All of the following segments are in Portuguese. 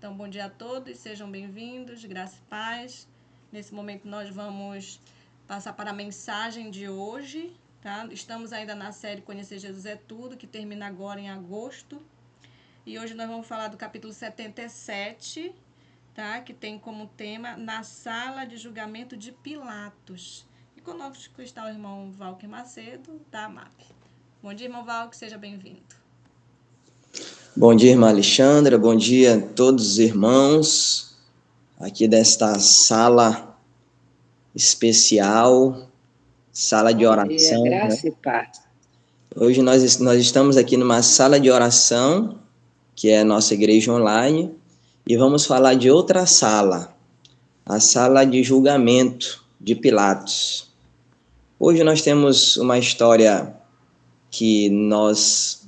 Então, bom dia a todos, sejam bem-vindos, graça e paz. Nesse momento nós vamos passar para a mensagem de hoje, tá? Estamos ainda na série Conhecer Jesus é Tudo, que termina agora em agosto. E hoje nós vamos falar do capítulo 77, tá? Que tem como tema Na Sala de Julgamento de Pilatos. E conosco está o irmão Valker Macedo, da AMAP. Bom dia, irmão Valker, seja bem-vindo. Bom dia, irmã Alexandra, bom dia a todos os irmãos aqui desta sala especial, sala de Bom dia, oração, né? graça e paz. Hoje nós estamos aqui numa sala de oração, que é a nossa igreja online, e vamos falar de outra sala, a sala de julgamento de Pilatos. Hoje nós temos uma história que nós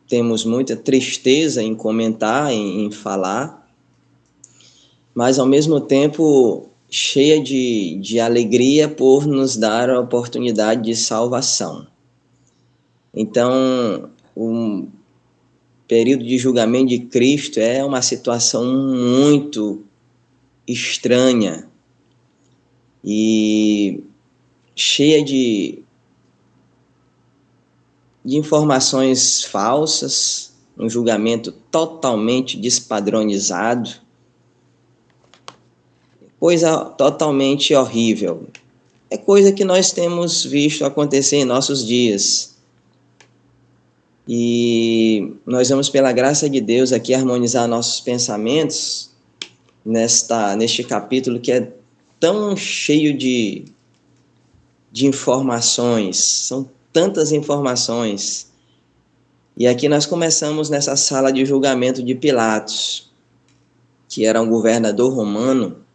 temos muita tristeza em comentar, em falar, mas ao mesmo tempo cheia de alegria por nos dar a oportunidade de salvação. Então, o período de julgamento de Cristo é uma situação muito estranha e cheia de informações falsas, um julgamento totalmente despadronizado, coisa totalmente horrível. É coisa que nós temos visto acontecer em nossos dias. E nós vamos, pela graça de Deus, aqui harmonizar nossos pensamentos neste capítulo que é tão cheio de informações, são tantas informações. E aqui nós começamos nessa sala de julgamento de Pilatos, que era um governador romano,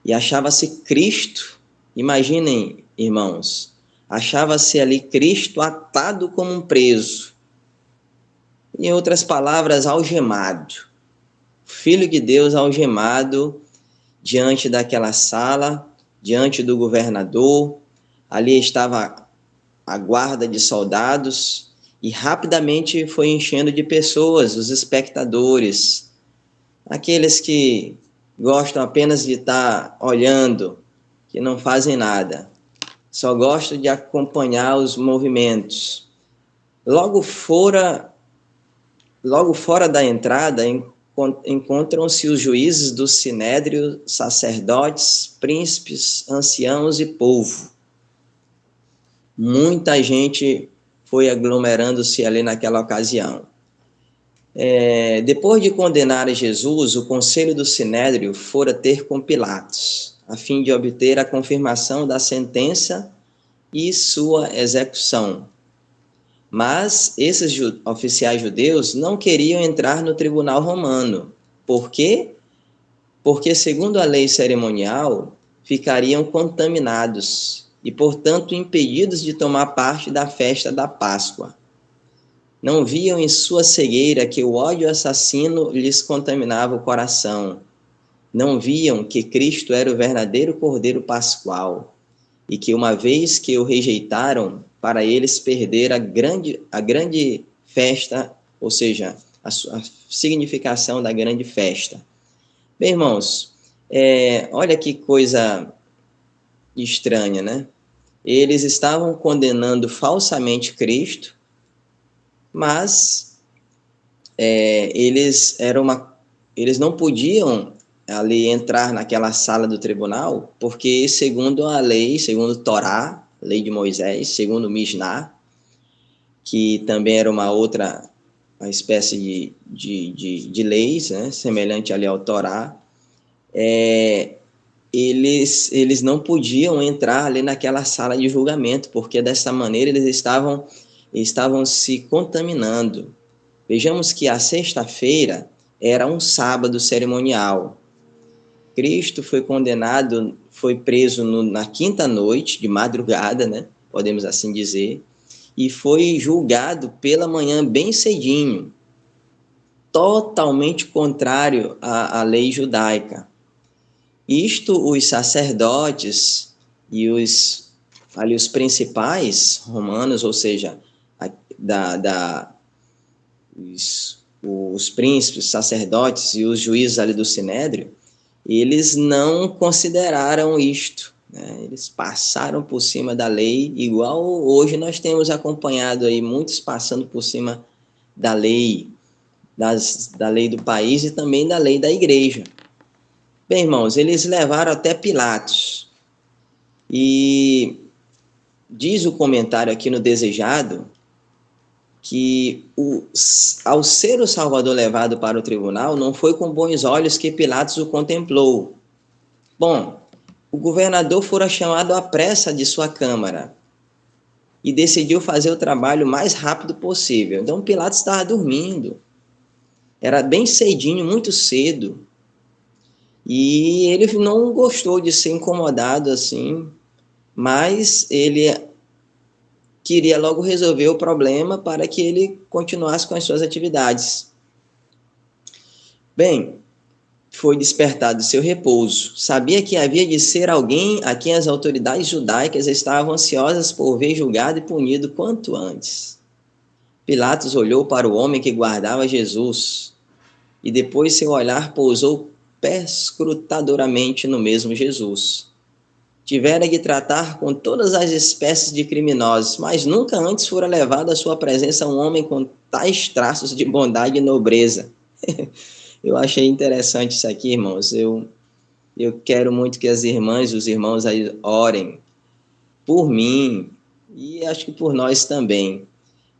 e achava-se Cristo. Imaginem, irmãos, achava-se ali Cristo atado como um preso. Em outras palavras, algemado. Filho de Deus algemado diante daquela sala, diante do governador. Ali estava a guarda de soldados e rapidamente foi enchendo de pessoas, os espectadores, aqueles que gostam apenas de estar olhando, que não fazem nada, só gostam de acompanhar os movimentos. Logo fora da entrada, encontram-se os juízes do sinédrio, sacerdotes, príncipes, anciãos e povo. Muita gente foi aglomerando-se ali naquela ocasião. Depois de condenar Jesus, o conselho do sinédrio fora ter com Pilatos, a fim de obter a confirmação da sentença e sua execução. Mas esses oficiais judeus não queriam entrar no tribunal romano. Por quê? Porque, segundo a lei cerimonial, ficariam contaminados e, portanto, impedidos de tomar parte da festa da Páscoa. Não viam em sua cegueira que o ódio assassino lhes contaminava o coração. Não viam que Cristo era o verdadeiro Cordeiro Pascual e que, uma vez que o rejeitaram, para eles perder a grande festa, ou seja, a significação da grande festa. Bem, irmãos, olha que coisa estranha, né? Eles estavam condenando falsamente Cristo, mas eles não podiam ali entrar naquela sala do tribunal, porque segundo a lei, segundo Torá, lei de Moisés, segundo Misná, que também era uma espécie de leis, né, semelhante ali ao Torá, eles não podiam entrar ali naquela sala de julgamento, porque dessa maneira eles estavam se contaminando. Vejamos que a sexta-feira era um sábado cerimonial. Cristo foi condenado, foi preso na quinta noite, de madrugada, né? Podemos assim dizer, e foi julgado pela manhã bem cedinho, totalmente contrário à lei judaica. Isto, os sacerdotes e os principais romanos, ou seja, os os príncipes, os sacerdotes e os juízes ali do Sinédrio, eles não consideraram isto, né? Eles passaram por cima da lei, igual hoje nós temos acompanhado aí muitos passando por cima da lei, da lei do país e também da lei da igreja. Bem, irmãos, eles levaram até Pilatos. E diz o comentário aqui no Desejado que ao ser o Salvador levado para o tribunal, não foi com bons olhos que Pilatos o contemplou. Bom, o governador fora chamado à pressa de sua câmara e decidiu fazer o trabalho o mais rápido possível. Então Pilatos estava dormindo. Era bem cedinho, muito cedo. E ele não gostou de ser incomodado assim, mas ele queria logo resolver o problema para que ele continuasse com as suas atividades. Bem, foi despertado seu repouso. Sabia que havia de ser alguém a quem as autoridades judaicas estavam ansiosas por ver julgado e punido quanto antes. Pilatos olhou para o homem que guardava Jesus e depois seu olhar pousou perscrutadoramente no mesmo Jesus. Tivera que tratar com todas as espécies de criminosos, mas nunca antes fora levado à sua presença um homem com tais traços de bondade e nobreza. Eu achei interessante isso aqui, irmãos. Eu quero muito que as irmãs e os irmãos aí orem por mim e acho que por nós também.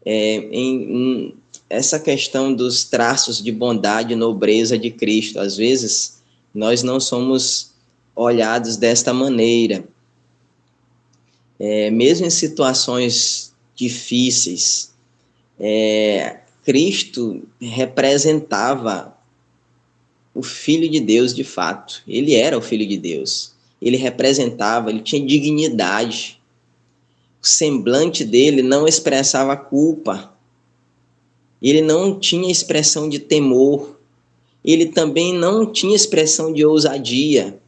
Em essa questão dos traços de bondade e nobreza de Cristo, às vezes nós não somos olhados desta maneira. Mesmo em situações difíceis, Cristo representava o Filho de Deus de fato. Ele era o Filho de Deus. Ele representava, ele tinha dignidade. O semblante dele não expressava culpa. Ele não tinha expressão de temor. Ele também não tinha expressão de ousadia.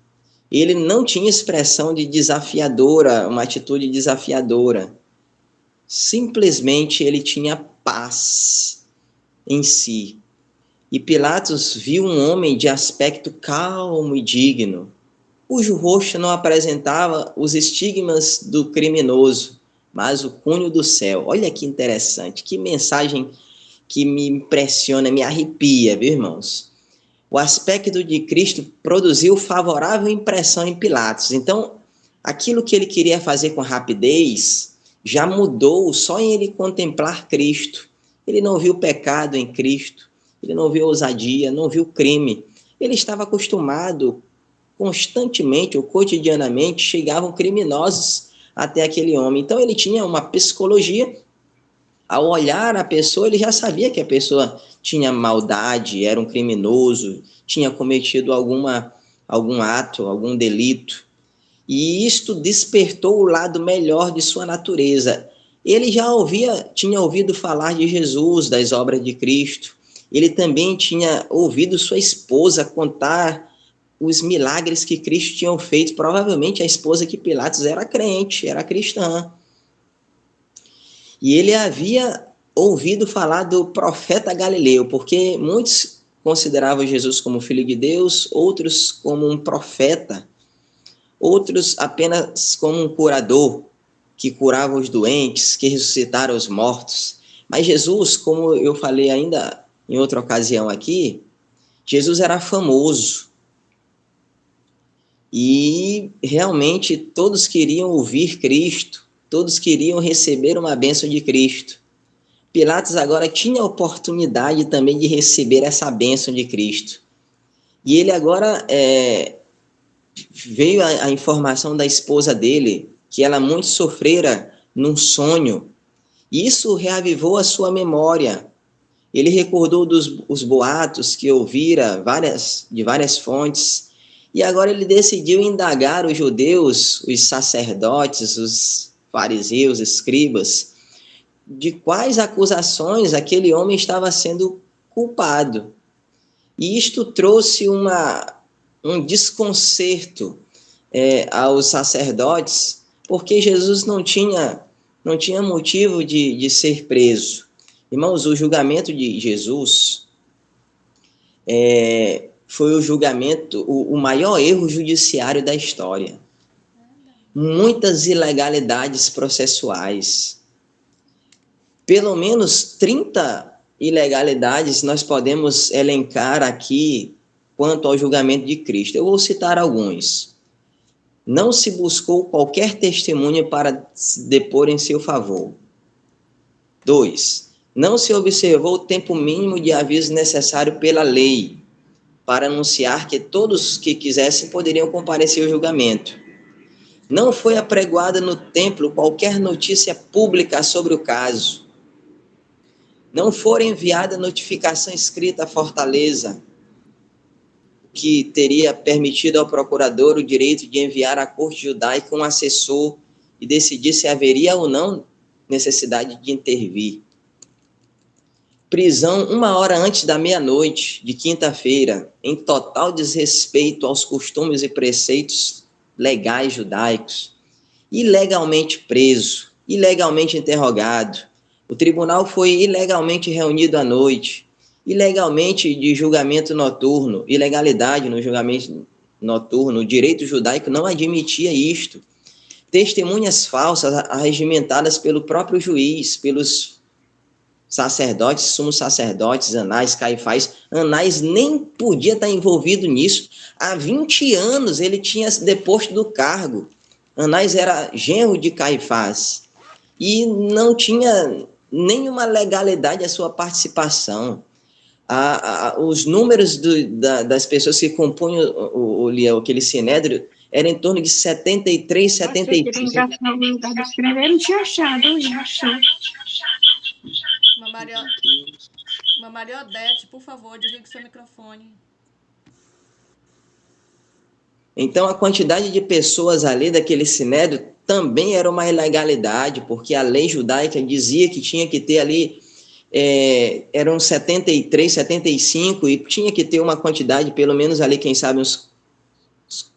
Ele não tinha expressão de desafiadora, uma atitude desafiadora. Simplesmente ele tinha paz em si. E Pilatos viu um homem de aspecto calmo e digno, cujo rosto não apresentava os estigmas do criminoso, mas o cunho do céu. Olha que interessante, que mensagem que me impressiona, me arrepia, viu, irmãos? O aspecto de Cristo produziu favorável impressão em Pilatos. Então, aquilo que ele queria fazer com rapidez já mudou só em ele contemplar Cristo. Ele não viu pecado em Cristo, ele não viu ousadia, não viu crime. Ele estava acostumado, constantemente ou cotidianamente, chegavam criminosos até aquele homem. Então, ele tinha uma psicologia. Ao olhar a pessoa, ele já sabia que a pessoa tinha maldade, era um criminoso, tinha cometido algum ato, algum delito. E isto despertou o lado melhor de sua natureza. Ele já tinha ouvido falar de Jesus, das obras de Cristo. Ele também tinha ouvido sua esposa contar os milagres que Cristo tinha feito. Provavelmente a esposa de Pilatos era crente, era cristã. E ele havia ouvido falar do profeta Galileu, porque muitos consideravam Jesus como filho de Deus, outros como um profeta, outros apenas como um curador, que curava os doentes, que ressuscitara os mortos. Mas Jesus, como eu falei ainda em outra ocasião aqui, Jesus era famoso. E realmente todos queriam ouvir Cristo, todos queriam receber uma bênção de Cristo. Pilatos agora tinha a oportunidade também de receber essa bênção de Cristo. E ele agora veio a informação da esposa dele, que ela muito sofrera num sonho. E isso reavivou a sua memória. Ele recordou os boatos que ouvira de várias fontes. E agora ele decidiu indagar os judeus, os sacerdotes, os fariseus, escribas, de quais acusações aquele homem estava sendo culpado. E isto trouxe um desconcerto aos sacerdotes, porque Jesus não tinha motivo de ser preso. Irmãos, o julgamento de Jesus foi o julgamento, o maior erro judiciário da história. Muitas ilegalidades processuais. Pelo menos 30 ilegalidades nós podemos elencar aqui quanto ao julgamento de Cristo. Eu vou citar alguns. Não se buscou qualquer testemunha para se depor em seu favor. 2. Não se observou o tempo mínimo de aviso necessário pela lei para anunciar que todos que quisessem poderiam comparecer ao julgamento. Não foi apregoada no templo qualquer notícia pública sobre o caso. Não foi enviada notificação escrita à fortaleza, que teria permitido ao procurador o direito de enviar à corte judaica um assessor e decidir se haveria ou não necessidade de intervir. Prisão 1 hora antes da meia-noite de quinta-feira, em total desrespeito aos costumes e preceitos legais judaicos. Ilegalmente preso, ilegalmente interrogado. O tribunal foi ilegalmente reunido à noite, ilegalmente de julgamento noturno, ilegalidade no julgamento noturno. O direito judaico não admitia isto. Testemunhas falsas arregimentadas pelo próprio juiz, pelos sacerdotes, sumos sacerdotes, Anás, Caifás. Anás nem podia estar envolvido nisso. Há 20 anos ele tinha deposto do cargo. Anás era genro de Caifás e não tinha nenhuma legalidade a sua participação. Os números das pessoas que compunham aquele sinédrio eram em torno de 73, 75. Não tinha achado, Maria Odete, por favor, desligue seu microfone. Então, a quantidade de pessoas ali daquele sinédrio também era uma ilegalidade, porque a lei judaica dizia que tinha que ter ali, eram 73, 75, e tinha que ter uma quantidade, pelo menos ali, quem sabe, uns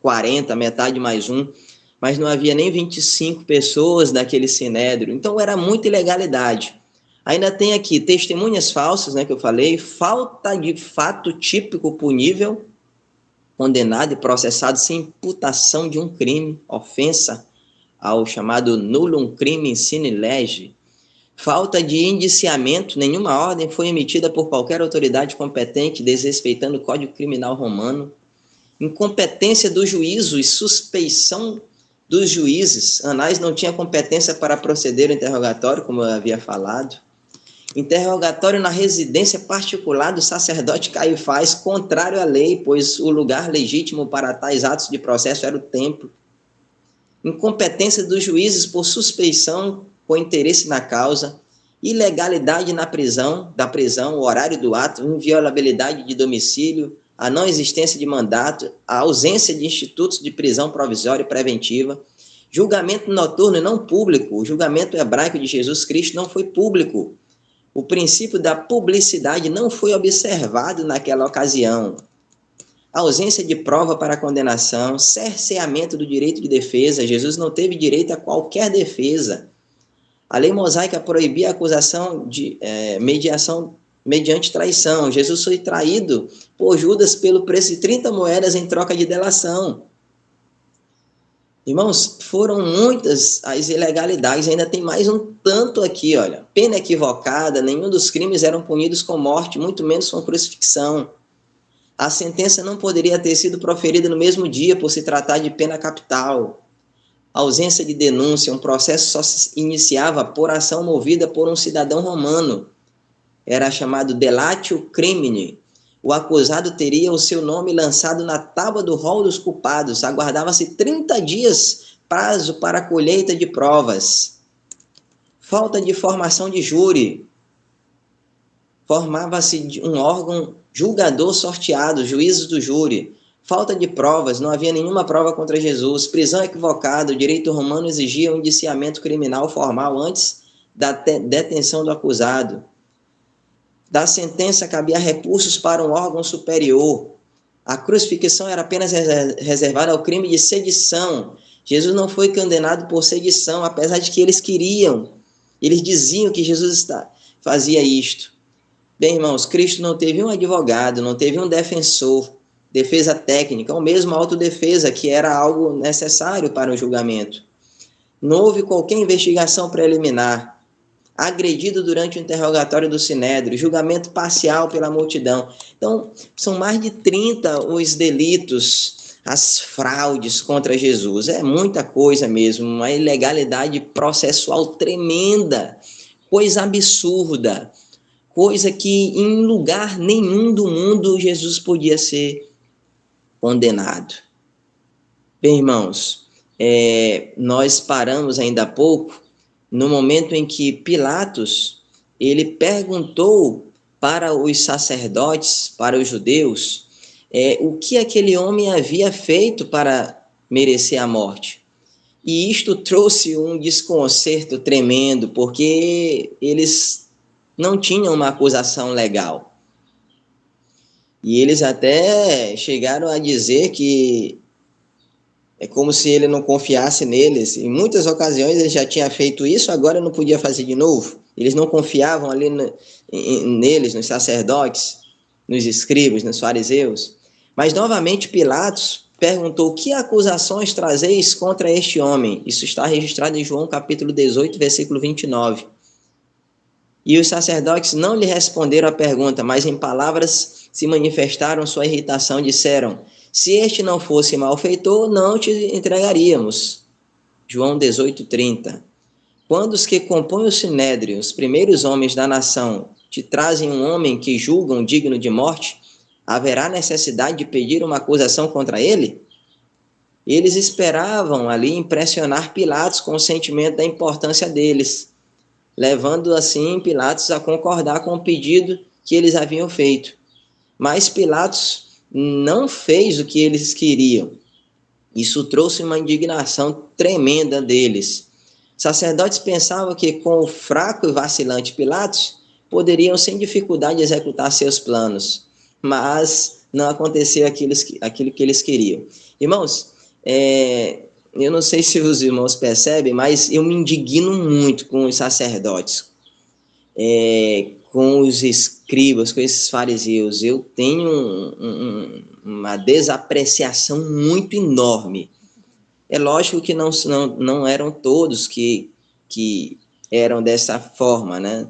40, metade mais um, mas não havia nem 25 pessoas daquele sinédrio. Então, era muita ilegalidade. Ainda tem aqui testemunhas falsas, né, que eu falei, falta de fato típico punível, condenado e processado sem imputação de um crime, ofensa ao chamado nullum crimen sine lege, falta de indiciamento, nenhuma ordem foi emitida por qualquer autoridade competente desrespeitando o Código Criminal Romano, incompetência do juízo e suspeição dos juízes. Anás não tinha competência para proceder ao interrogatório, como eu havia falado. Interrogatório na residência particular do sacerdote Caifás, contrário à lei, pois o lugar legítimo para tais atos de processo era o templo. Incompetência dos juízes por suspeição com interesse na causa, ilegalidade da prisão, o horário do ato, inviolabilidade de domicílio, a não existência de mandato, a ausência de institutos de prisão provisória e preventiva, julgamento noturno e não público. O julgamento hebraico de Jesus Cristo não foi público. O princípio da publicidade não foi observado naquela ocasião. A ausência de prova para a condenação, cerceamento do direito de defesa. Jesus não teve direito a qualquer defesa. A lei mosaica proibia a acusação de mediação mediante traição. Jesus foi traído por Judas pelo preço de 30 moedas em troca de delação. Irmãos, foram muitas as ilegalidades, ainda tem mais um tanto aqui, olha. Pena equivocada, nenhum dos crimes eram punidos com morte, muito menos com crucifixão. A sentença não poderia ter sido proferida no mesmo dia por se tratar de pena capital. Ausência de denúncia, um processo só se iniciava por ação movida por um cidadão romano. Era chamado delatio crimine. O acusado teria o seu nome lançado na tábua do rol dos culpados. Aguardava-se 30 dias prazo para a colheita de provas. Falta de formação de júri. Formava-se um órgão julgador sorteado, juízes do júri. Falta de provas, não havia nenhuma prova contra Jesus. Prisão equivocada, o direito romano exigia um indiciamento criminal formal antes da detenção do acusado. Da sentença cabia recursos para um órgão superior. A crucifixão era apenas reservada ao crime de sedição. Jesus não foi condenado por sedição, apesar de que eles queriam. Eles diziam que Jesus fazia isto. Bem, irmãos, Cristo não teve um advogado, não teve um defensor, defesa técnica, ou mesmo autodefesa, que era algo necessário para o julgamento. Não houve qualquer investigação preliminar, agredido durante o interrogatório do Sinédrio, julgamento parcial pela multidão. Então, são mais de 30 os delitos, as fraudes contra Jesus. É muita coisa mesmo, uma ilegalidade processual tremenda, coisa absurda, coisa que em lugar nenhum do mundo Jesus podia ser condenado. Bem, irmãos, nós paramos ainda há pouco no momento em que Pilatos, ele perguntou para os sacerdotes, para os judeus, o que aquele homem havia feito para merecer a morte. E isto trouxe um desconcerto tremendo, porque eles não tinham uma acusação legal. E eles até chegaram a dizer que é como se ele não confiasse neles. Em muitas ocasiões ele já tinha feito isso, agora não podia fazer de novo. Eles não confiavam ali neles, nos sacerdotes, nos escribas, nos fariseus. Mas novamente Pilatos perguntou: que acusações trazeis contra este homem? Isso está registrado em João capítulo 18, versículo 29. E os sacerdotes não lhe responderam a pergunta, mas em palavras se manifestaram sua irritação, disseram: se este não fosse malfeitor, não te entregaríamos. João 18:30. Quando os que compõem o sinédrio, os primeiros homens da nação, te trazem um homem que julgam digno de morte, haverá necessidade de pedir uma acusação contra ele? Eles esperavam ali impressionar Pilatos com o sentimento da importância deles, levando assim Pilatos a concordar com o pedido que eles haviam feito. Mas Pilatos não fez o que eles queriam. Isso trouxe uma indignação tremenda deles. Sacerdotes pensavam que com o fraco e vacilante Pilatos poderiam sem dificuldade executar seus planos, mas não aconteceu aquilo que eles queriam. Irmãos, eu não sei se os irmãos percebem, mas eu me indigno muito com os sacerdotes, com os escribas, com esses fariseus. Eu tenho uma desapreciação muito enorme. É lógico que não eram todos que eram dessa forma, né?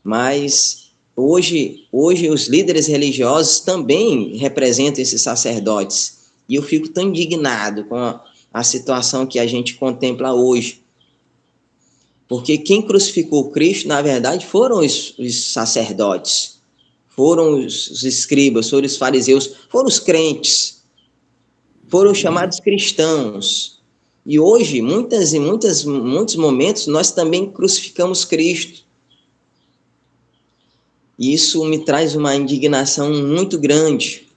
Mas hoje os líderes religiosos também representam esses sacerdotes. E eu fico tão indignado com a situação que a gente contempla hoje. Porque quem crucificou Cristo, na verdade, foram os sacerdotes, foram os escribas, foram os fariseus, foram os crentes, foram os chamados cristãos. E hoje, muitos momentos, nós também crucificamos Cristo. E isso me traz uma indignação muito grande.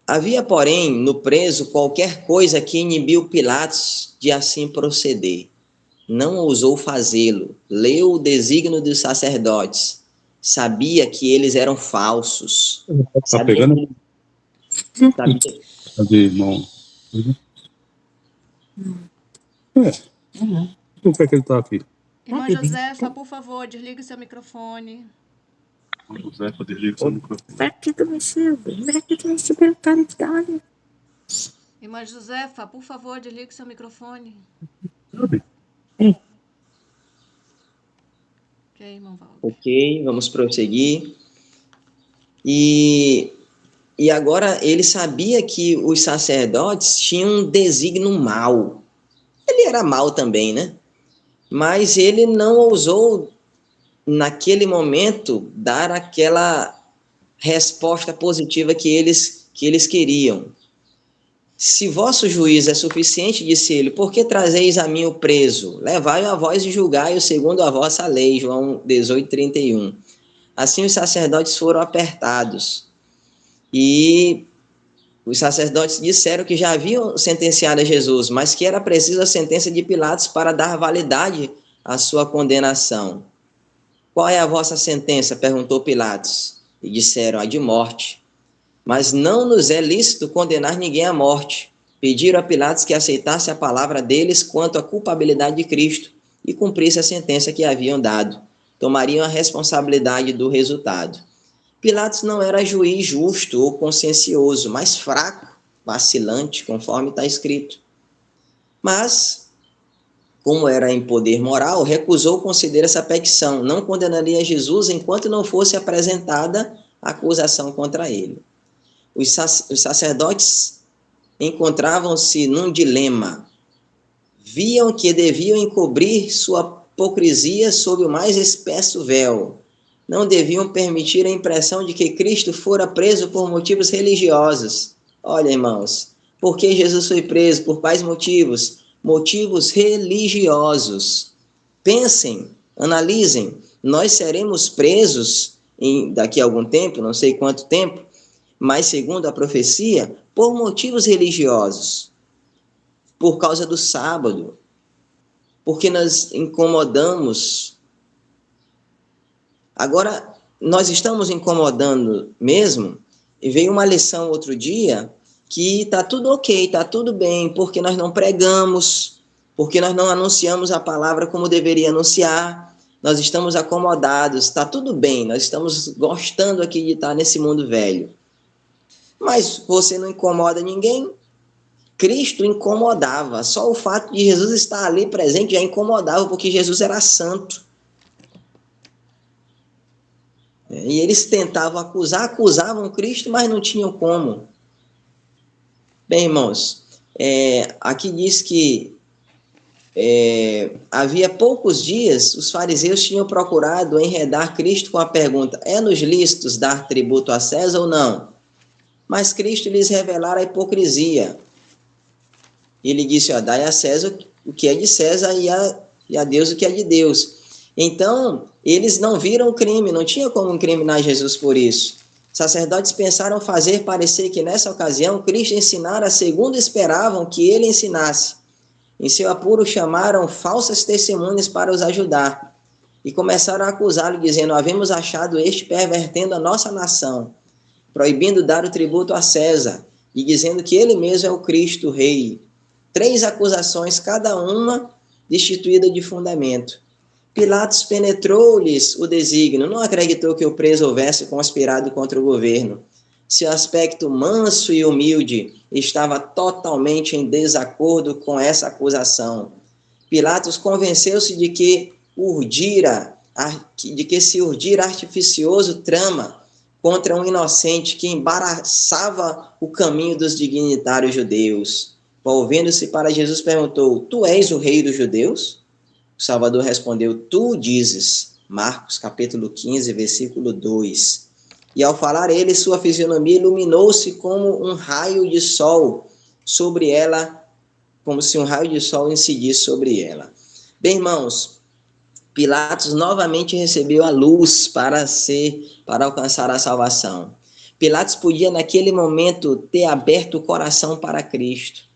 Havia, porém, no preso qualquer coisa que inibiu Pilatos de assim proceder. Não ousou fazê-lo. Leu o desígnio dos sacerdotes. Sabia que eles eram falsos. Tá pegando? Sabia. Cadê, irmão? Por que é que ele tá aqui? Irmã Josefa, por favor, desligue o seu microfone. Josefa, desliga o seu microfone. Irmã Josefa, por favor, desligue o seu microfone. Ok, irmão Valdo. Ok, vamos prosseguir. E agora ele sabia que os sacerdotes tinham um desígnio mau. Ele era mau também, né? Mas ele não ousou, naquele momento, dar aquela resposta positiva que eles queriam. Se vosso juízo é suficiente, disse ele, por que trazeis a mim o preso? Levai-o a vós e julgai-o segundo a vossa lei. João 18:31. Assim os sacerdotes foram apertados. E os sacerdotes disseram que já haviam sentenciado a Jesus, mas que era preciso a sentença de Pilatos para dar validade à sua condenação. Qual é a vossa sentença? Perguntou Pilatos. E disseram: a de morte. Mas não nos é lícito condenar ninguém à morte. Pediram a Pilatos que aceitasse a palavra deles quanto à culpabilidade de Cristo e cumprisse a sentença que haviam dado. tomariam a responsabilidade do resultado. Pilatos não era juiz justo ou consciencioso, mas fraco, vacilante, conforme está escrito. Mas, como era em poder moral, recusou conceder essa petição, não condenaria Jesus enquanto não fosse apresentada a acusação contra ele. Os sacerdotes encontravam-se num dilema. Viam que deviam encobrir sua hipocrisia sob o mais espesso véu. Não deviam permitir a impressão de que Cristo fora preso por motivos religiosos. Olha, irmãos, por que Jesus foi preso? Por quais motivos? Motivos religiosos. Pensem, analisem. Nós seremos presos daqui a algum tempo, não sei quanto tempo, mas segundo a profecia, por motivos religiosos. Por causa do sábado. Porque nós incomodamos. Agora, nós estamos incomodando mesmo, e veio uma lição outro dia, que está tudo ok, está tudo bem, porque nós não pregamos, porque nós não anunciamos a palavra como deveria anunciar, nós estamos acomodados, está tudo bem, nós estamos gostando aqui de estar nesse mundo velho. Mas você não incomoda ninguém? Cristo incomodava, só o fato de Jesus estar ali presente já incomodava, porque Jesus era santo. E eles tentavam acusavam Cristo, mas não tinham como. Bem, irmãos, aqui diz que havia poucos dias, os fariseus tinham procurado enredar Cristo com a pergunta: é-nos lícitos dar tributo a César ou não? Mas Cristo lhes revelara a hipocrisia. Ele disse: dai a César o que é de César e a Deus o que é de Deus. Então, eles não viram crime, não tinha como incriminar Jesus por isso. Sacerdotes pensaram fazer parecer que nessa ocasião Cristo ensinara segundo esperavam que ele ensinasse. Em seu apuro chamaram falsas testemunhas para os ajudar e começaram a acusá-lo, dizendo: havemos achado este pervertendo a nossa nação, proibindo dar o tributo a César e dizendo que ele mesmo é o Cristo, o rei. 3 acusações, cada uma destituída de fundamento. Pilatos penetrou-lhes o desígnio, não acreditou que o preso houvesse conspirado contra o governo. Seu aspecto manso e humilde estava totalmente em desacordo com essa acusação. Pilatos convenceu-se de que se urdira artificioso trama contra um inocente que embaraçava o caminho dos dignitários judeus. Volvendo-se para Jesus, perguntou: tu és o rei dos judeus? O Salvador respondeu: tu dizes. Marcos capítulo 15, versículo 2. E ao falar ele, sua fisionomia iluminou-se como um raio de sol sobre ela, como se um raio de sol incidisse sobre ela. Bem, irmãos, Pilatos novamente recebeu a luz para alcançar a salvação. Pilatos podia naquele momento ter aberto o coração para Cristo.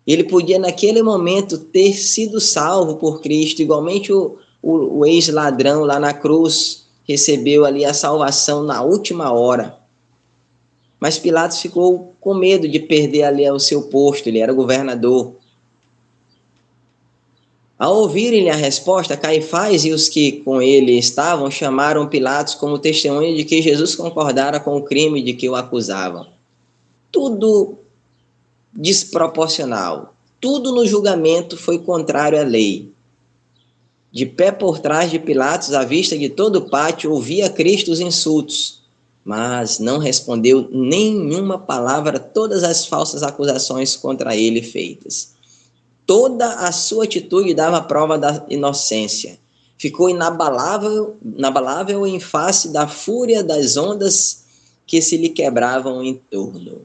Ele podia, naquele momento, ter sido salvo por Cristo, igualmente o ex-ladrão lá na cruz recebeu ali a salvação na última hora. Mas Pilatos ficou com medo de perder ali o seu posto, ele era governador. Ao ouvirem a resposta, Caifás e os que com ele estavam chamaram Pilatos como testemunha de que Jesus concordara com o crime de que o acusavam. Tudo desproporcional. Tudo no julgamento foi contrário à lei. De pé por trás de Pilatos, à vista de todo o pátio, ouvia Cristo os insultos, mas não respondeu nenhuma palavra a todas as falsas acusações contra ele feitas. Toda a sua atitude dava prova da inocência. Ficou inabalável em face da fúria das ondas que se lhe quebravam em torno.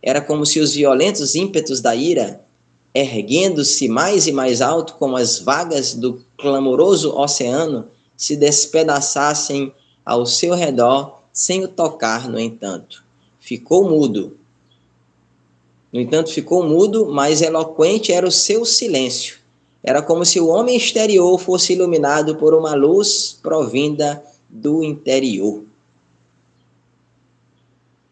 Era como se os violentos ímpetos da ira, erguendo-se mais e mais alto como as vagas do clamoroso oceano, se despedaçassem ao seu redor sem o tocar, no entanto. Ficou mudo. No entanto, ficou mudo, mas eloquente era o seu silêncio. Era como se o homem exterior fosse iluminado por uma luz provinda do interior.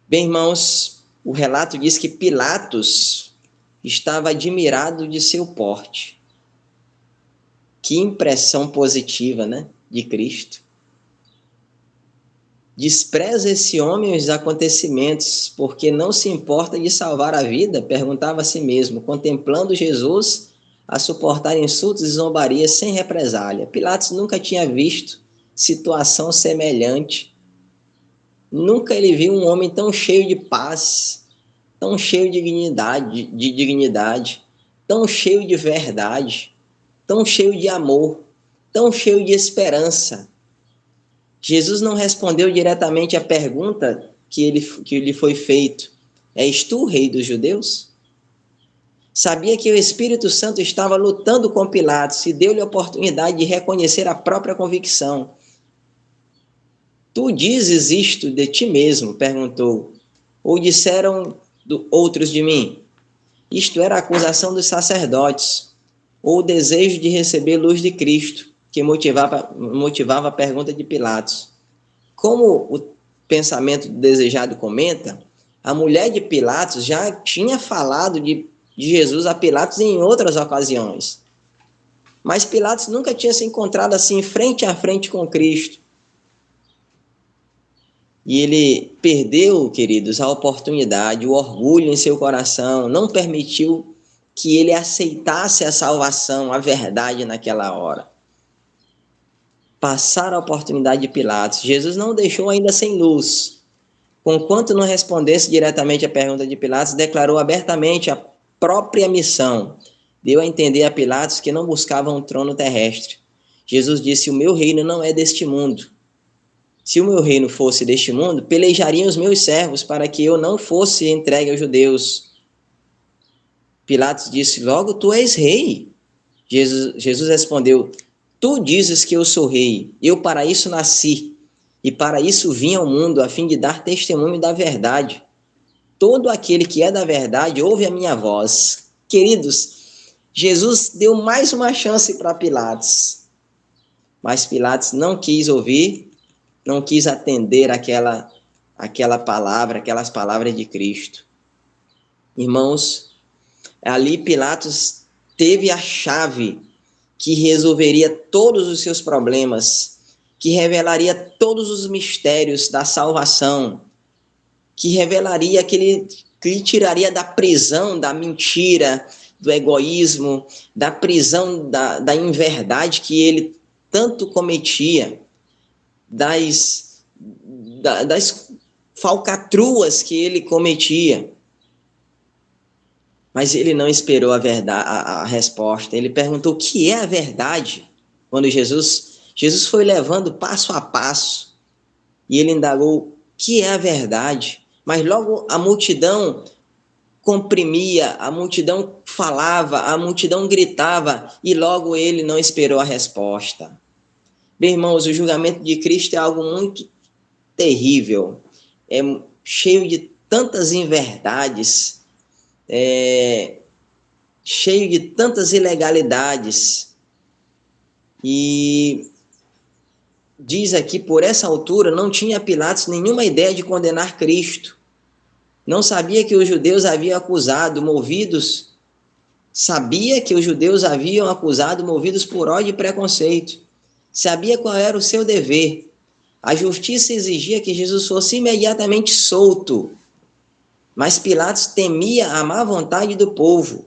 Bem, irmãos, o relato diz que Pilatos estava admirado de seu porte. Que impressão positiva, né? de Cristo. Despreza esse homem os acontecimentos, porque não se importa de salvar a vida, perguntava a si mesmo, contemplando Jesus a suportar insultos e zombarias sem represália. Pilatos nunca tinha visto situação semelhante. Nunca ele viu um homem tão cheio de paz, tão cheio de dignidade, tão cheio de verdade, tão cheio de amor, tão cheio de esperança. Jesus não respondeu diretamente à pergunta que lhe foi feito: és tu o rei dos judeus? Sabia que o Espírito Santo estava lutando com Pilatos e deu-lhe a oportunidade de reconhecer a própria convicção. Tu dizes isto de ti mesmo? Perguntou. Ou disseram outros de mim? Isto era a acusação dos sacerdotes, ou o desejo de receber luz de Cristo, que motivava a pergunta de Pilatos. Como o pensamento desejado comenta, a mulher de Pilatos já tinha falado de Jesus a Pilatos em outras ocasiões. Mas Pilatos nunca tinha se encontrado assim frente a frente com Cristo. E ele perdeu, queridos, a oportunidade, o orgulho em seu coração, não permitiu que ele aceitasse a salvação, a verdade naquela hora. Passar a oportunidade de Pilatos. Jesus não o deixou ainda sem luz. Conquanto não respondesse diretamente à pergunta de Pilatos, declarou abertamente a própria missão. Deu a entender a Pilatos que não buscava um trono terrestre. Jesus disse: o meu reino não é deste mundo. Se o meu reino fosse deste mundo, pelejariam os meus servos para que eu não fosse entregue aos judeus. Pilatos disse: logo tu és rei. Jesus respondeu: tu dizes que eu sou rei, eu para isso nasci, e para isso vim ao mundo, a fim de dar testemunho da verdade. Todo aquele que é da verdade ouve a minha voz. Queridos, Jesus deu mais uma chance para Pilatos, mas Pilatos não quis ouvir, não quis atender aquelas palavras de Cristo. Irmãos, ali Pilatos teve a chave que resolveria todos os seus problemas, que revelaria todos os mistérios da salvação, que revelaria, que lhe tiraria da prisão, da mentira, do egoísmo, da prisão da inverdade que ele tanto cometia, das falcatruas que ele cometia. Mas ele não esperou a resposta. Ele perguntou: o que é a verdade? Quando Jesus foi levando passo a passo, e ele indagou: o que é a verdade? Mas logo a multidão comprimia, a multidão falava, a multidão gritava, e logo ele não esperou a resposta. Bem, irmãos, o julgamento de Cristo é algo muito terrível, é cheio de tantas inverdades, cheio de tantas ilegalidades. E diz aqui, por essa altura, não tinha Pilatos nenhuma ideia de condenar Cristo. Não sabia que os judeus haviam acusado, movidos por ódio e preconceito. Sabia qual era o seu dever. A justiça exigia que Jesus fosse imediatamente solto. Mas Pilatos temia a má vontade do povo.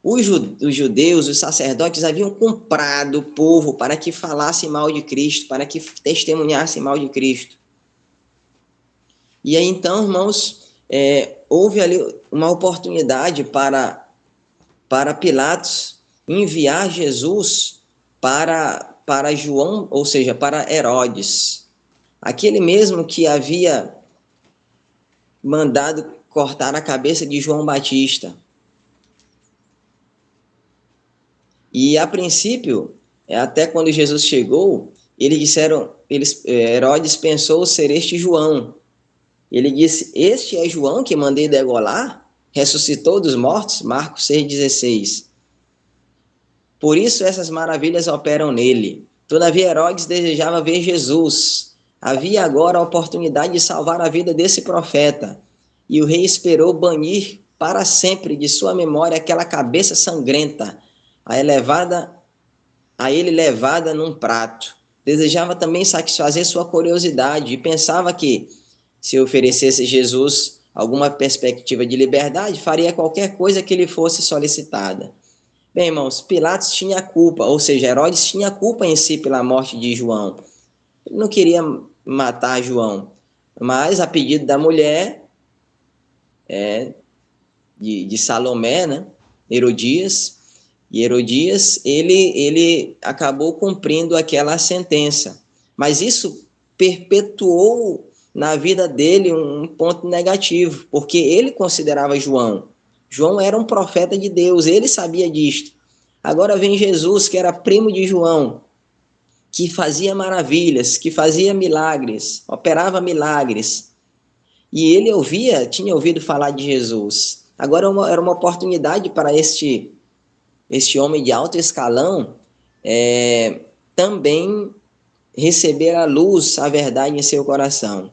Os judeus, os sacerdotes, haviam comprado o povo para que falasse mal de Cristo, para que testemunhasse mal de Cristo. E aí, então, irmãos, houve ali uma oportunidade para Pilatos enviar Jesus para João, ou seja, para Herodes, aquele mesmo que havia mandado cortar a cabeça de João Batista. E a princípio, até quando Jesus chegou, Herodes pensou ser este João. Ele disse: este é João que mandei degolar? Ressuscitou dos mortos? Marcos 6,16. Por isso essas maravilhas operam nele. Todavia Herodes desejava ver Jesus. Havia agora a oportunidade de salvar a vida desse profeta. E o rei esperou banir para sempre de sua memória aquela cabeça sangrenta, a ele levada num prato. desejava também satisfazer sua curiosidade e pensava que, se oferecesse Jesus alguma perspectiva de liberdade, faria qualquer coisa que lhe fosse solicitada. Bem, irmãos, Pilatos tinha culpa, ou seja, Herodes tinha culpa em si pela morte de João. Ele não queria matar João, mas a pedido da mulher de Salomé, né, Herodias, e Herodias, ele acabou cumprindo aquela sentença. Mas isso perpetuou na vida dele um ponto negativo, porque ele considerava João era um profeta de Deus, ele sabia disto. Agora vem Jesus, que era primo de João, que fazia maravilhas, que fazia milagres, operava milagres. E ele tinha ouvido falar de Jesus. Agora era uma oportunidade para este homem de alto escalão também receber a luz, a verdade em seu coração.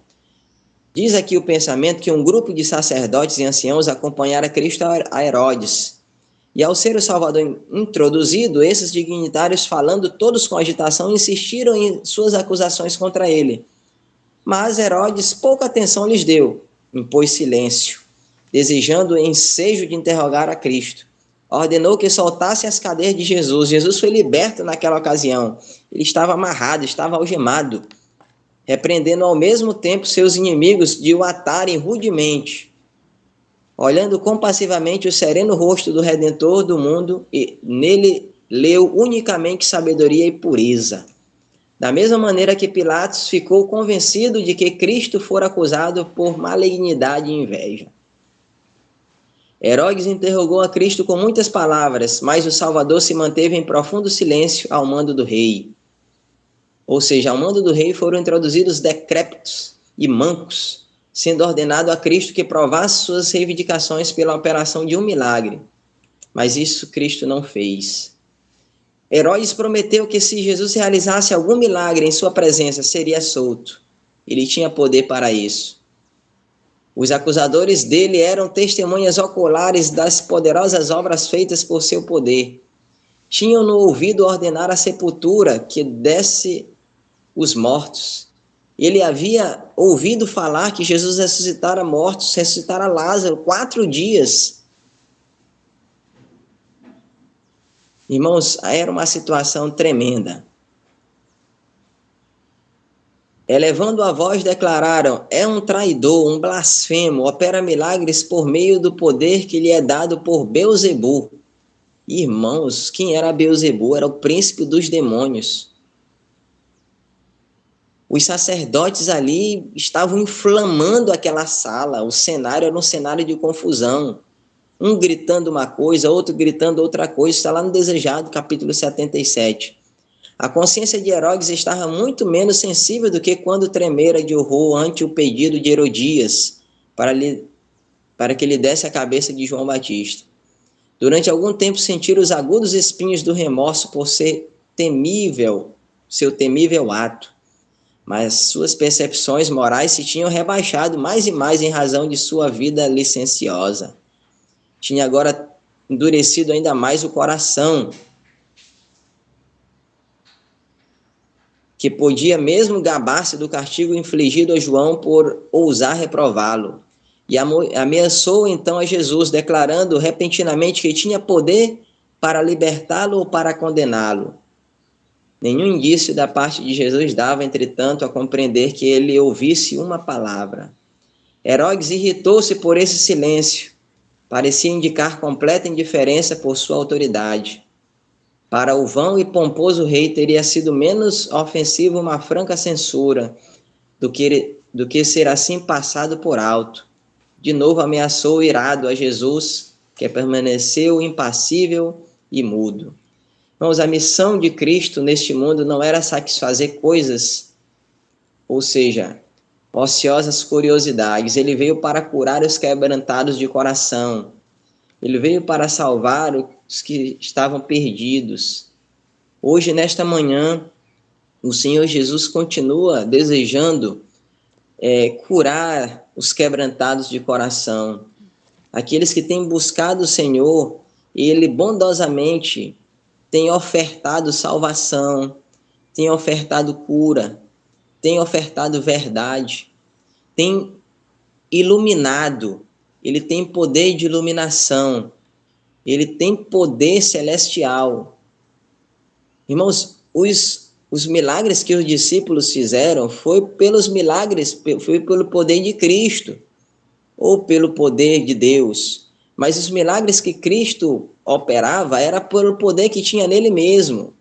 Diz aqui o pensamento que um grupo de sacerdotes e anciãos acompanhara Cristo a Herodes. E ao ser o Salvador introduzido, esses dignitários, falando todos com agitação, insistiram em suas acusações contra ele. Mas Herodes pouca atenção lhes deu, impôs silêncio, desejando o ensejo de interrogar a Cristo. Ordenou que soltassem as cadeias de Jesus. Jesus foi liberto naquela ocasião. Ele estava amarrado, estava algemado, repreendendo ao mesmo tempo seus inimigos de o atarem rudemente. Olhando compassivamente o sereno rosto do Redentor do mundo, e nele leu unicamente sabedoria e pureza. Da mesma maneira que Pilatos ficou convencido de que Cristo fora acusado por malignidade e inveja. Herodes interrogou a Cristo com muitas palavras, mas o Salvador se manteve em profundo silêncio ao mando do rei. Ou seja, ao mando do rei foram introduzidos decrépitos e mancos, sendo ordenado a Cristo que provasse suas reivindicações pela operação de um milagre. Mas isso Cristo não fez. Herodes prometeu que se Jesus realizasse algum milagre em sua presença, seria solto. Ele tinha poder para isso. Os acusadores dele eram testemunhas oculares das poderosas obras feitas por seu poder. Tinham no ouvido ordenar a sepultura que desse os mortos. Ele havia ouvido falar que Jesus ressuscitara mortos, ressuscitara Lázaro 4 dias. Irmãos, era uma situação tremenda. Elevando a voz, declararam: é um traidor, um blasfemo, opera milagres por meio do poder que lhe é dado por Beelzebu. Irmãos, quem era Beelzebu? Era o príncipe dos demônios. Os sacerdotes ali estavam inflamando aquela sala, o cenário era um cenário de confusão. Um gritando uma coisa, outro gritando outra coisa, está lá no Desejado, capítulo 77. A consciência de Herodes estava muito menos sensível do que quando tremera de horror ante o pedido de Herodias para que lhe desse a cabeça de João Batista. Durante algum tempo sentiram os agudos espinhos do remorso por seu temível ato, mas suas percepções morais se tinham rebaixado mais e mais em razão de sua vida licenciosa. Tinha agora endurecido ainda mais o coração, que podia mesmo gabar-se do castigo infligido a João por ousar reprová-lo. E ameaçou então a Jesus, declarando repentinamente que tinha poder para libertá-lo ou para condená-lo. Nenhum indício da parte de Jesus dava, entretanto, a compreender que ele ouvisse uma palavra. Herodes irritou-se por esse silêncio. Parecia indicar completa indiferença por sua autoridade. Para o vão e pomposo rei teria sido menos ofensivo uma franca censura do que ser assim passado por alto. De novo ameaçou irado a Jesus, que permaneceu impassível e mudo. Irmãos, a missão de Cristo neste mundo não era satisfazer coisas, ou seja, ociosas curiosidades. Ele veio para curar os quebrantados de coração. Ele veio para salvar os que estavam perdidos. Hoje, nesta manhã, o Senhor Jesus continua desejando curar os quebrantados de coração. Aqueles que têm buscado o Senhor, Ele bondosamente tem ofertado salvação, tem ofertado cura, tem ofertado verdade, tem iluminado, ele tem poder de iluminação, ele tem poder celestial. Irmãos, os milagres que os discípulos fizeram foi pelo poder de Cristo, ou pelo poder de Deus. Mas os milagres que Cristo operava era pelo poder que tinha nele mesmo.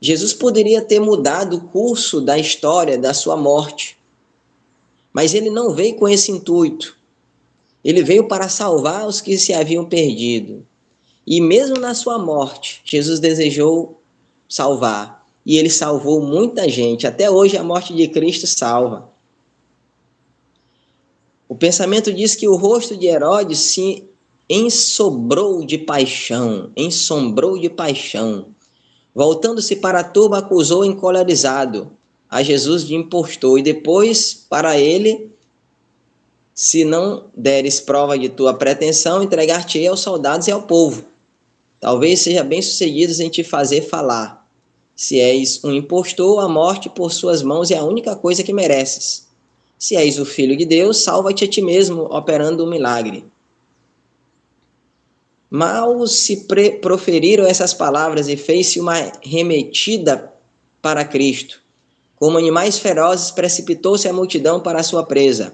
Jesus poderia ter mudado o curso da história da sua morte, mas ele não veio com esse intuito. Ele veio para salvar os que se haviam perdido. E mesmo na sua morte, Jesus desejou salvar. E ele salvou muita gente. Até hoje a morte de Cristo salva. O pensamento diz que o rosto de Herodes se ensombrou de paixão. Voltando-se para a turba, acusou encolerizado a Jesus de impostor. E depois, para ele, se não deres prova de tua pretensão, entregar-te-ei aos soldados e ao povo. Talvez seja bem-sucedidos em te fazer falar. Se és um impostor, a morte por suas mãos é a única coisa que mereces. Se és o Filho de Deus, salva-te a ti mesmo, operando um milagre. Mal se proferiram essas palavras e fez-se uma remetida para Cristo. Como animais ferozes, precipitou-se a multidão para a sua presa.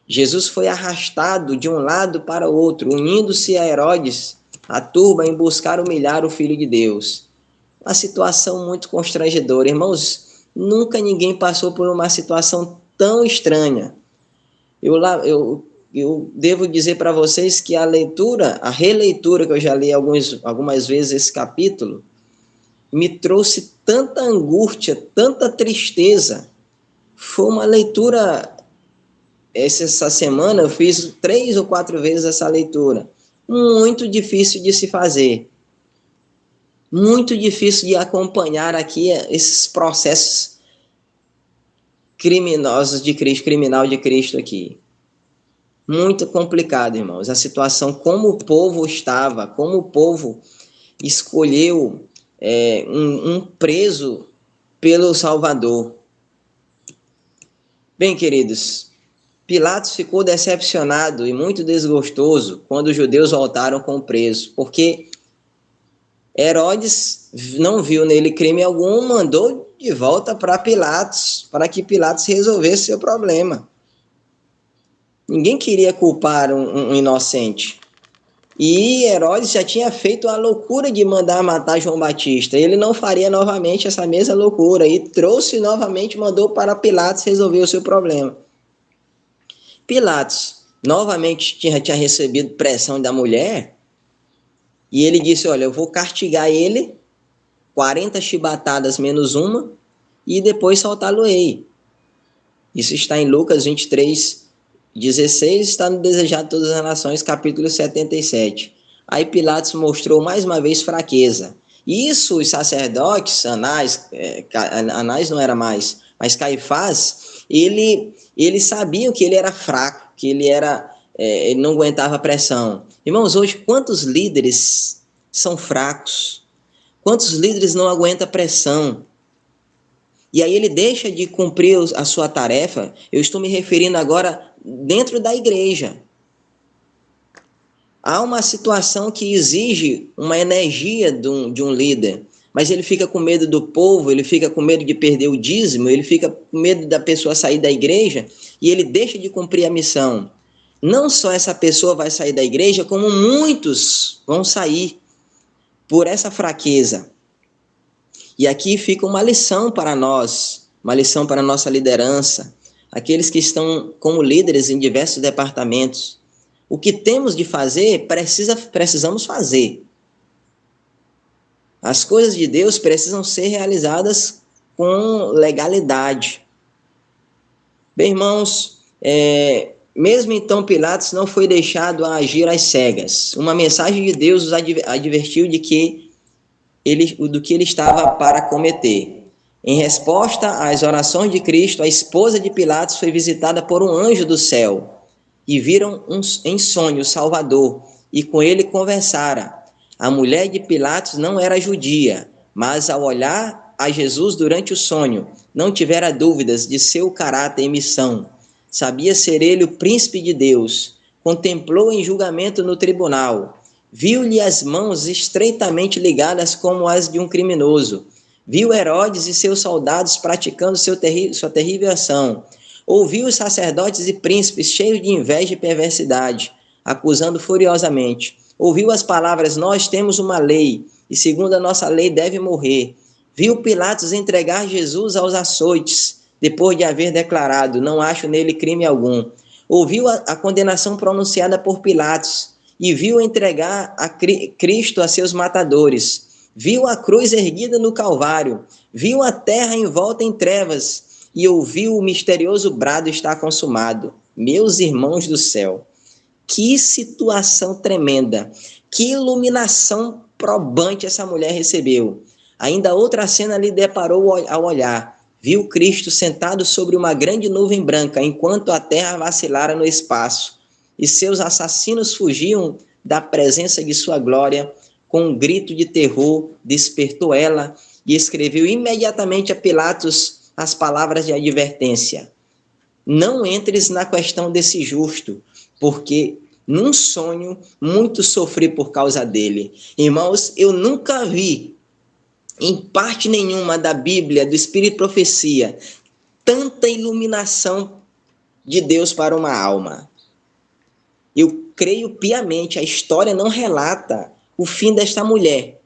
Jesus foi arrastado de um lado para o outro, unindo-se a Herodes, a turba, em buscar humilhar o Filho de Deus. Uma situação muito constrangedora. Irmãos, nunca ninguém passou por uma situação tão estranha. Eu devo dizer para vocês que a releitura que eu já li algumas vezes esse capítulo, me trouxe tanta angústia, tanta tristeza. Foi uma leitura, essa semana eu fiz 3 ou 4 vezes essa leitura. Muito difícil de se fazer. Muito difícil de acompanhar aqui esses processos criminosos de Cristo, criminal de Cristo aqui. Muito complicado, irmãos. A situação, como o povo estava, como o povo escolheu um preso pelo Salvador. Bem, queridos, Pilatos ficou decepcionado e muito desgostoso quando os judeus voltaram com o preso, porque Herodes não viu nele crime algum, mandou de volta para Pilatos, para que Pilatos resolvesse seu problema. Ninguém queria culpar um inocente. E Herodes já tinha feito a loucura de mandar matar João Batista. Ele não faria novamente essa mesma loucura. E trouxe novamente, mandou para Pilatos resolver o seu problema. Pilatos novamente tinha recebido pressão da mulher. E ele disse, olha, eu vou castigar ele, 40 chibatadas menos uma, e depois soltá-lo-ei. Isso está em Lucas 23, 16, está no Desejado de Todas as Nações, capítulo 77. Aí Pilatos mostrou mais uma vez fraqueza. Isso os sacerdotes, Anás não era mais, mas Caifás, eles sabiam que ele era fraco, que ele não aguentava pressão. Irmãos, hoje quantos líderes são fracos? Quantos líderes não aguentam pressão? E aí ele deixa de cumprir a sua tarefa. Eu estou me referindo agora dentro da igreja. Há uma situação que exige uma energia de um líder, mas ele fica com medo do povo, ele fica com medo de perder o dízimo, ele fica com medo da pessoa sair da igreja e ele deixa de cumprir a missão. Não só essa pessoa vai sair da igreja, como muitos vão sair por essa fraqueza. E aqui fica uma lição para nós, uma lição para a nossa liderança, aqueles que estão como líderes em diversos departamentos. O que temos de fazer, precisamos fazer. As coisas de Deus precisam ser realizadas com legalidade. Bem, irmãos, mesmo então Pilatos não foi deixado a agir às cegas. Uma mensagem de Deus os advertiu do que ele estava para cometer. Em resposta às orações de Cristo, a esposa de Pilatos foi visitada por um anjo do céu e viram em sonho o Salvador e com ele conversara. A mulher de Pilatos não era judia, mas ao olhar a Jesus durante o sonho, não tivera dúvidas de seu caráter e missão. Sabia ser ele o príncipe de Deus. Contemplou em julgamento no tribunal. Viu-lhe as mãos estreitamente ligadas como as de um criminoso. Viu Herodes e seus soldados praticando sua terrível ação. Ouviu os sacerdotes e príncipes cheios de inveja e perversidade, acusando furiosamente. Ouviu as palavras: nós temos uma lei, e segundo a nossa lei deve morrer. Viu Pilatos entregar Jesus aos açoites, depois de haver declarado: não acho nele crime algum. Ouviu a condenação pronunciada por Pilatos, e viu entregar a Cristo a seus matadores. Viu a cruz erguida no Calvário, viu a terra envolta em trevas, e ouviu o misterioso brado: está consumado. Meus irmãos do céu, que situação tremenda, que iluminação probante essa mulher recebeu. Ainda outra cena lhe deparou ao olhar. Viu Cristo sentado sobre uma grande nuvem branca, enquanto a terra vacilara no espaço, e seus assassinos fugiam da presença de sua glória. Com um grito de terror, despertou ela e escreveu imediatamente a Pilatos as palavras de advertência: não entres na questão desse justo, porque num sonho muito sofri por causa dele. Irmãos, eu nunca vi em parte nenhuma da Bíblia, do Espírito de Profecia, tanta iluminação de Deus para uma alma. Eu creio piamente, a história não relata o fim desta mulher,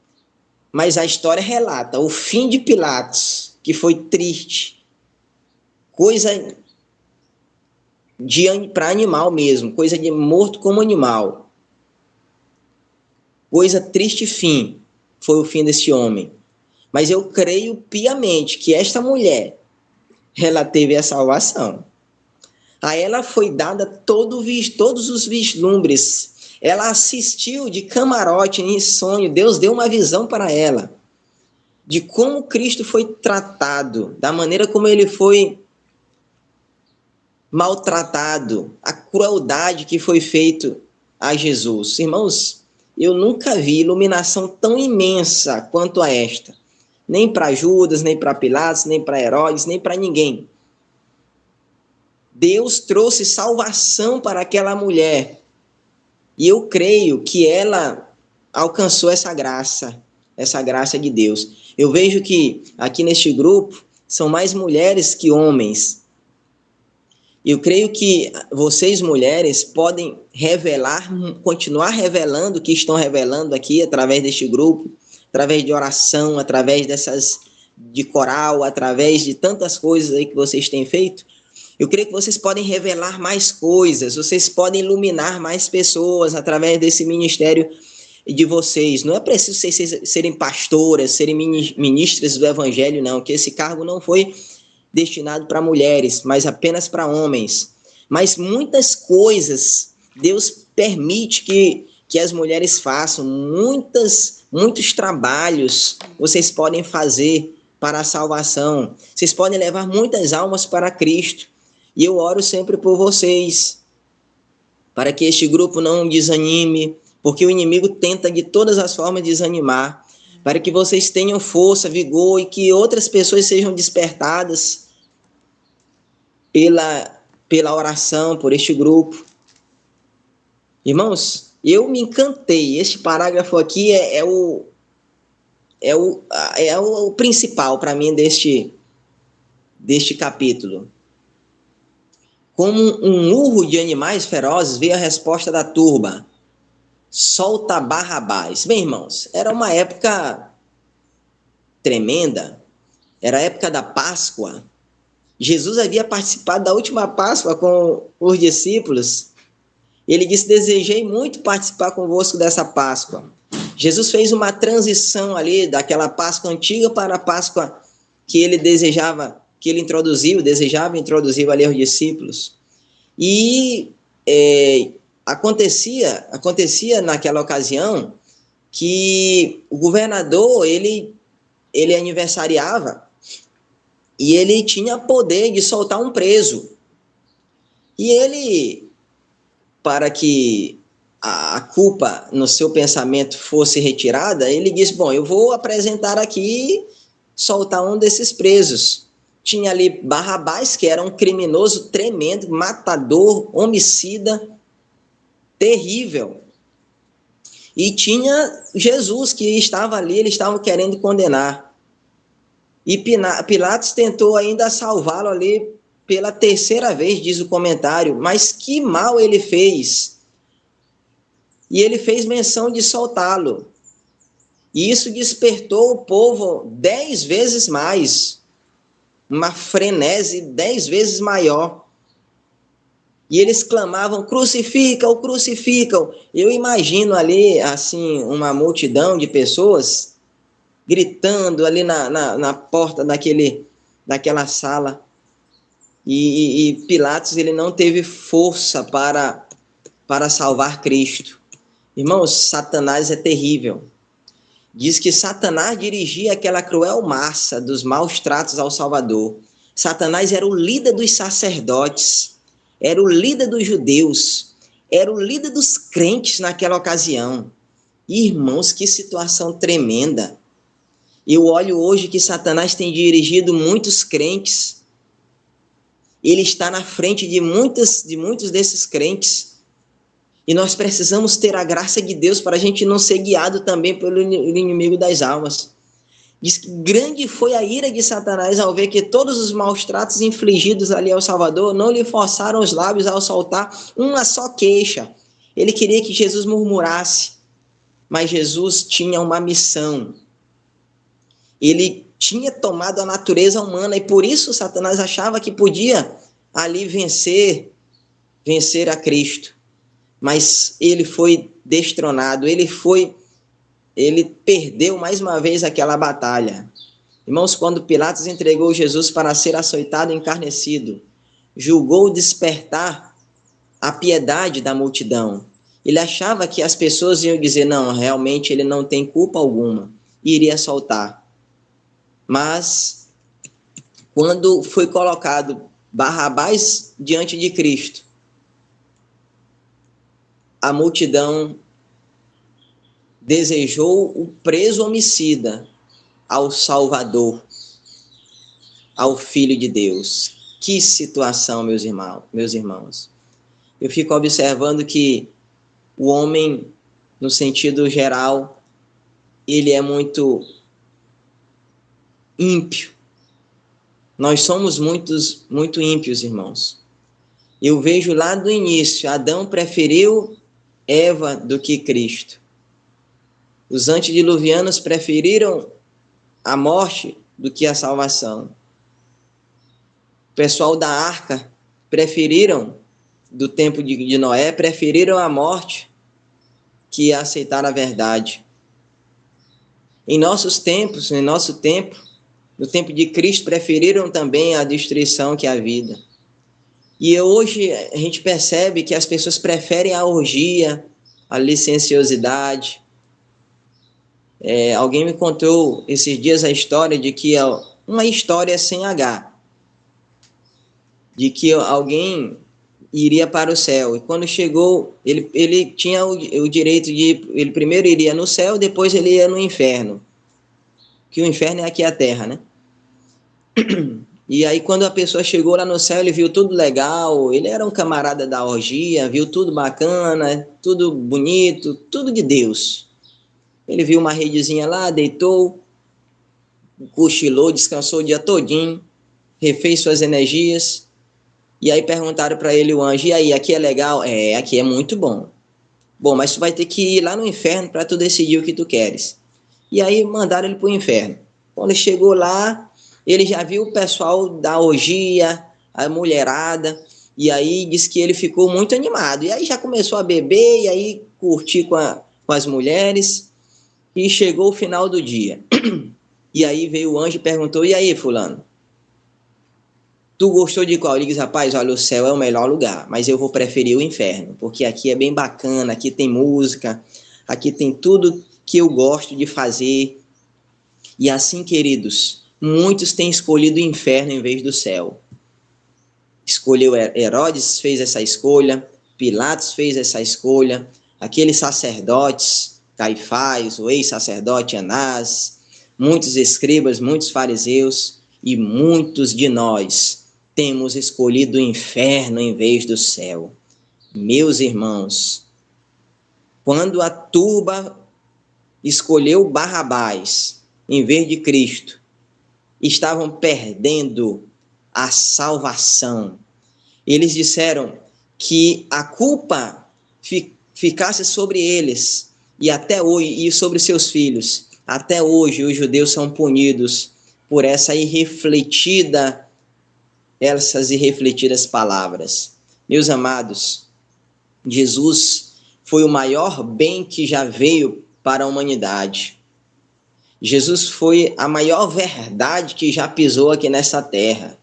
mas a história relata o fim de Pilatos, que foi triste, coisa para animal mesmo, coisa de morto como animal. Coisa triste fim, foi o fim desse homem. Mas eu creio piamente que esta mulher, ela teve a salvação. A ela foi dada todos os vislumbres. Ela assistiu de camarote em sonho. Deus deu uma visão para ela de como Cristo foi tratado, da maneira como ele foi maltratado, a crueldade que foi feito a Jesus. Irmãos, eu nunca vi iluminação tão imensa quanto a esta. Nem para Judas, nem para Pilatos, nem para Herodes, nem para ninguém. Deus trouxe salvação para aquela mulher. E eu creio que ela alcançou essa graça de Deus. Eu vejo que aqui neste grupo são mais mulheres que homens. Eu creio que vocês, mulheres, podem revelar, continuar revelando o que estão revelando aqui através deste grupo, através de oração, através de coral, através de tantas coisas aí que vocês têm feito. Eu creio que vocês podem revelar mais coisas, vocês podem iluminar mais pessoas através desse ministério de vocês. Não é preciso vocês serem pastoras, serem ministras do evangelho, não, que esse cargo não foi destinado para mulheres, mas apenas para homens. Mas muitas coisas Deus permite que as mulheres façam, muitos trabalhos vocês podem fazer para a salvação. Vocês podem levar muitas almas para Cristo. E eu oro sempre por vocês, para que este grupo não desanime, porque o inimigo tenta de todas as formas desanimar, para que vocês tenham força, vigor e que outras pessoas sejam despertadas pela oração, por este grupo. Irmãos, eu me encantei. Este parágrafo aqui é o principal para mim deste capítulo. Como um urro de animais ferozes, veio a resposta da turba: solta Barrabás. Bem, irmãos, era uma época tremenda, era a época da Páscoa. Jesus havia participado da última Páscoa com os discípulos. Ele disse: desejei muito participar convosco dessa Páscoa. Jesus fez uma transição ali daquela Páscoa antiga para a Páscoa que ele desejava introduzir ali aos discípulos. E acontecia naquela ocasião que o governador, ele aniversariava e ele tinha poder de soltar um preso. E ele, para que a culpa no seu pensamento fosse retirada, ele disse, bom, eu vou apresentar aqui, soltar um desses presos. Tinha ali Barrabás, que era um criminoso tremendo, matador, homicida, terrível. E tinha Jesus, que estava ali, eles estavam querendo condenar. E Pilatos tentou ainda salvá-lo ali pela terceira vez, diz o comentário, mas que mal ele fez. E ele fez menção de soltá-lo. E isso despertou o povo 10 vezes mais, uma frenesi 10 vezes maior. E eles clamavam, crucificam, crucificam. Eu imagino ali, assim, uma multidão de pessoas gritando ali na porta daquela sala. E Pilatos, ele não teve força para salvar Cristo. Irmãos, Satanás é terrível. Diz que Satanás dirigia aquela cruel massa dos maus tratos ao Salvador. Satanás era o líder dos sacerdotes, era o líder dos judeus, era o líder dos crentes naquela ocasião. Irmãos, que situação tremenda. Eu olho hoje que Satanás tem dirigido muitos crentes. Ele está na frente de muitos desses crentes. E nós precisamos ter a graça de Deus para a gente não ser guiado também pelo inimigo das almas. Diz que grande foi a ira de Satanás ao ver que todos os maus tratos infligidos ali ao Salvador não lhe forçaram os lábios ao soltar uma só queixa. Ele queria que Jesus murmurasse, mas Jesus tinha uma missão. Ele tinha tomado a natureza humana e por isso Satanás achava que podia ali vencer a Cristo. Mas ele foi destronado, ele perdeu mais uma vez aquela batalha. Irmãos, quando Pilatos entregou Jesus para ser açoitado e encarnecido, julgou despertar a piedade da multidão. Ele achava que as pessoas iam dizer, não, realmente ele não tem culpa alguma, e iria soltar. Mas, quando foi colocado Barrabás diante de Cristo, a multidão desejou o preso homicida ao Salvador, ao Filho de Deus. Que situação, meus irmãos. Eu fico observando que o homem, no sentido geral, ele é muito ímpio. Nós somos muito ímpios, irmãos. Eu vejo lá do início, Adão preferiu Eva do que Cristo. Os antediluvianos preferiram a morte do que a salvação. O pessoal da arca preferiram, do tempo de Noé, preferiram a morte que aceitar a verdade. Em nosso tempo, no tempo de Cristo, preferiram também a destruição que a vida. E hoje a gente percebe que as pessoas preferem a orgia, a licenciosidade. Alguém me contou esses dias a história de que, uma história sem H, de que alguém iria para o céu, e quando chegou, ele tinha o direito ele primeiro iria no céu, depois ele ia no inferno, que o inferno é aqui a terra, né? E aí quando a pessoa chegou lá no céu, ele viu tudo legal, ele era um camarada da orgia, viu tudo bacana, tudo bonito, tudo de Deus. Ele viu uma redezinha lá, deitou, cochilou, descansou o dia todinho, refez suas energias, e aí perguntaram para ele, o anjo, e aí, aqui é legal? Aqui é muito bom. Bom, mas tu vai ter que ir lá no inferno para tu decidir o que tu queres. E aí mandaram ele para o inferno. Quando ele chegou lá, ele já viu o pessoal da orgia, a mulherada, e aí disse que ele ficou muito animado. E aí já começou a beber, e aí curtir com as mulheres, e chegou o final do dia. E aí veio o anjo e perguntou, e aí, fulano? Tu gostou de qual? Ele diz, rapaz, olha, o céu é o melhor lugar, mas eu vou preferir o inferno, porque aqui é bem bacana, aqui tem música, aqui tem tudo que eu gosto de fazer. E assim, queridos, muitos têm escolhido o inferno em vez do céu. Escolheu Herodes, fez essa escolha, Pilatos fez essa escolha, aqueles sacerdotes, Caifás, o ex-sacerdote Anás, muitos escribas, muitos fariseus e muitos de nós temos escolhido o inferno em vez do céu. Meus irmãos, quando a turba escolheu Barrabás em vez de Cristo, estavam perdendo a salvação. Eles disseram que a culpa ficasse sobre eles e até hoje, e sobre seus filhos. Até hoje os judeus são punidos por essas irrefletidas palavras. Meus amados, Jesus foi o maior bem que já veio para a humanidade. Jesus foi a maior verdade que já pisou aqui nessa terra.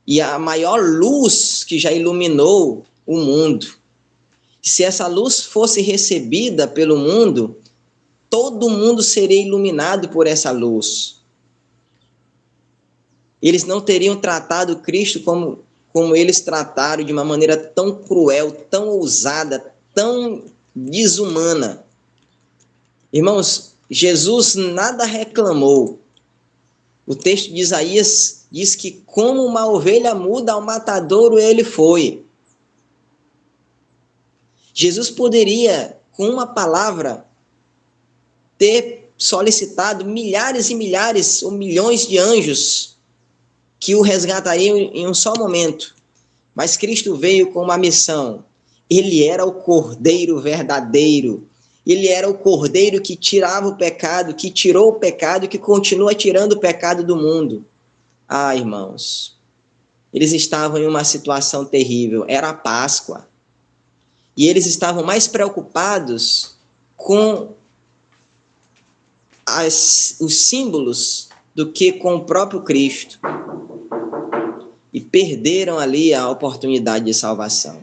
E a maior luz que já iluminou o mundo. Se essa luz fosse recebida pelo mundo, todo mundo seria iluminado por essa luz. Eles não teriam tratado Cristo como eles trataram, de uma maneira tão cruel, tão ousada, tão desumana. Irmãos, Jesus nada reclamou. O texto de Isaías diz que como uma ovelha muda ao matadouro ele foi. Jesus poderia, com uma palavra, ter solicitado milhares e milhares ou milhões de anjos que o resgatariam em um só momento. Mas Cristo veio com uma missão. Ele era o Cordeiro verdadeiro. Ele era o Cordeiro que tirava o pecado, que tirou o pecado, que continua tirando o pecado do mundo. Ah, irmãos, eles estavam em uma situação terrível. Era a Páscoa. E eles estavam mais preocupados com os símbolos do que com o próprio Cristo. E perderam ali a oportunidade de salvação.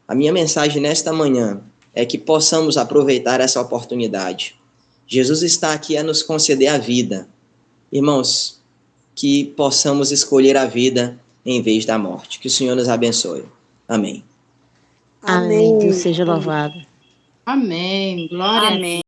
A minha mensagem nesta manhã é que possamos aproveitar essa oportunidade. Jesus está aqui a nos conceder a vida. Irmãos, que possamos escolher a vida em vez da morte. Que o Senhor nos abençoe. Amém. Amém. Deus seja louvado. Amém. Glória a Deus.